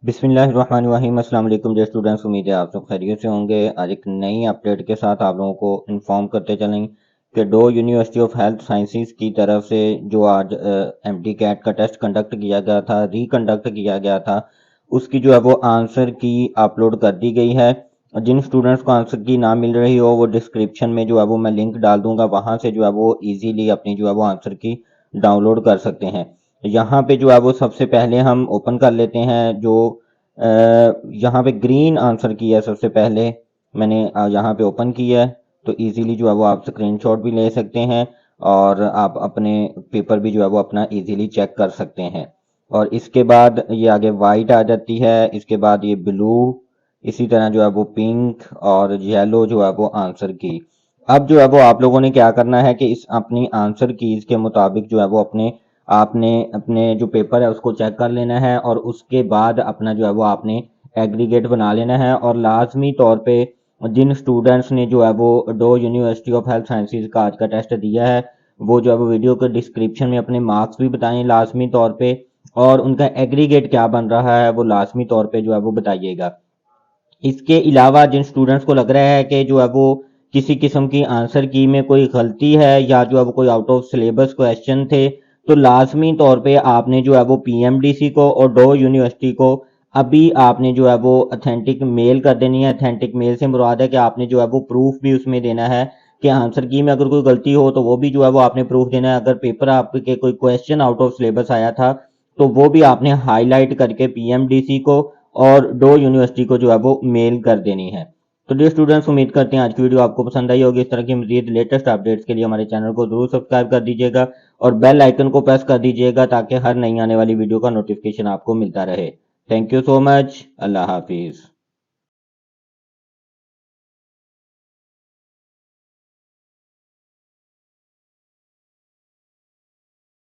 बिस्मिल्लाहिर्रहमानिर्रहीम। अस्सलाम वालेकुम डियर स्टूडेंट्स, उम्मीद है आप सब खैरियत से होंगे। आज एक नई अपडेट के साथ आप लोगों को इन्फॉर्म करते चलें कि Dow university of health sciences की तरफ से जो आज एमटी कैट का टेस्ट कंडक्ट किया गया था, रिकंडक्ट किया गया था, उसकी जो है वो आंसर की अपलोड कर दी गई है। जिन स्टूडेंट्स को आंसर की ना मिल रही हो वो डिस्क्रिप्शन में जो है वो मैं लिंक डाल दूंगा, वहां से जो है वो ईजीली अपनी जो है वो आंसर की डाउनलोड कर सकते हैं। यहाँ पे जो है वो सबसे पहले हम ओपन कर लेते हैं जो यहाँ पे ग्रीन आंसर की है। सबसे पहले मैंने यहाँ पे ओपन किया है, तो इजीली जो है वो आप स्क्रीनशॉट भी ले सकते हैं और आप अपने पेपर भी जो है वो अपना इजीली चेक कर सकते हैं। और इसके बाद ये आगे वाइट आ जाती है, इसके बाद ये ब्लू, इसी तरह जो है वो पिंक और येलो जो है वो आंसर की। अब जो है वो आप लोगों ने क्या करना है कि इस अपनी आंसर कीज के मुताबिक जो है वो आपने अपने जो पेपर है उसको चेक कर लेना है और उसके बाद अपना जो है वो आपने एग्रीगेट बना लेना है। और लाजमी तौर पे जिन स्टूडेंट्स ने जो है वो Dow university of health sciences का आज का टेस्ट दिया है, वो जो है वो वीडियो के डिस्क्रिप्शन में अपने मार्क्स भी बताएं लाजमी तौर पे, और उनका एग्रीगेट क्या बन रहा है वो लाजमी तौर पे जो है वो बताइएगा। इसके अलावा जिन स्टूडेंट्स को लग रहा है कि जो है वो किसी किस्म की आंसर की में कोई गलती है या जो है वो कोई आउट ऑफ सिलेबस क्वेश्चन थे, तो लाजमी तौर पे आपने जो है वो पीएमडीसी को और डो यूनिवर्सिटी को अभी आपने जो है वो अथेंटिक मेल कर देनी है। अथेंटिक मेल से मुराद है कि आपने जो है वो प्रूफ भी उसमें देना है कि आंसर की में अगर कोई गलती हो तो वो भी जो है वो आपने प्रूफ देना है। अगर पेपर आपके कोई क्वेश्चन आउट ऑफ सिलेबस आया था तो वो भी आपने हाईलाइट करके पीएमडीसी को और डो यूनिवर्सिटी को जो है वो मेल कर देनी है। तो डियर स्टूडेंट्स, उम्मीद करते हैं आज की वीडियो आपको पसंद आई होगी। इस तरह की मजीद लेटेस्ट अपडेट्स के लिए हमारे चैनल को जरूर सब्सक्राइब कर दीजिएगा और बेल आइकन को प्रेस कर दीजिएगा ताकि हर नई आने वाली वीडियो का नोटिफिकेशन आपको मिलता रहे। Thank you so much. Allah Hafiz.